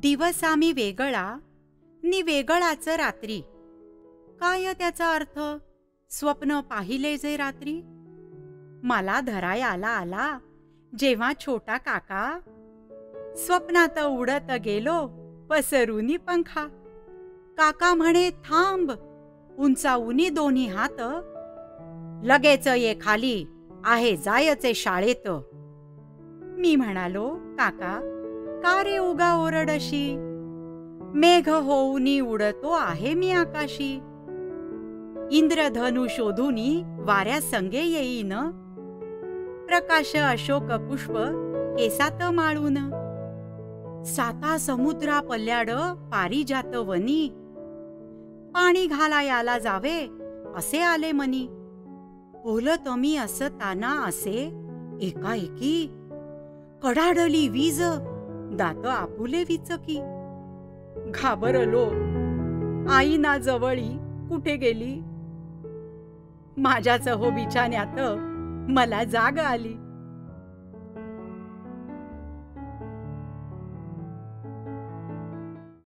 दिवस आम्ही वेगळा नि वेगळाच रात्री. काय त्याचा अर्थ स्वप्न पाहिले जे रात्री. मला धराय आला आला जेव्हा छोटा काका स्वप्नात उडत गेलो पसरूनी पंखा. काका म्हणे थांब, उंचावूनी दोन्ही हात, लगेच ये खाली आहे जायचे शाळेत. मी म्हणालो काका का रे उगा ओरडशी, मेघ होऊनी उडतो आहे मी आकाशी. इंद्रधनु शोधूनी वाऱ्या संगे येईन, प्रकाश अशोक पुष्प केसात माळून. साता समुद्रा पल्याड पारिजात वनी, पाणी घालायाला जावे असे आले मनी. बोलत मी असताना असे एकाएकी कडाडली वीज, दात आपुले विचकी. घाबरलो, आई ना जवळी कुठे गेली. माझ्या चहो बिछाण्यात मला जाग आली.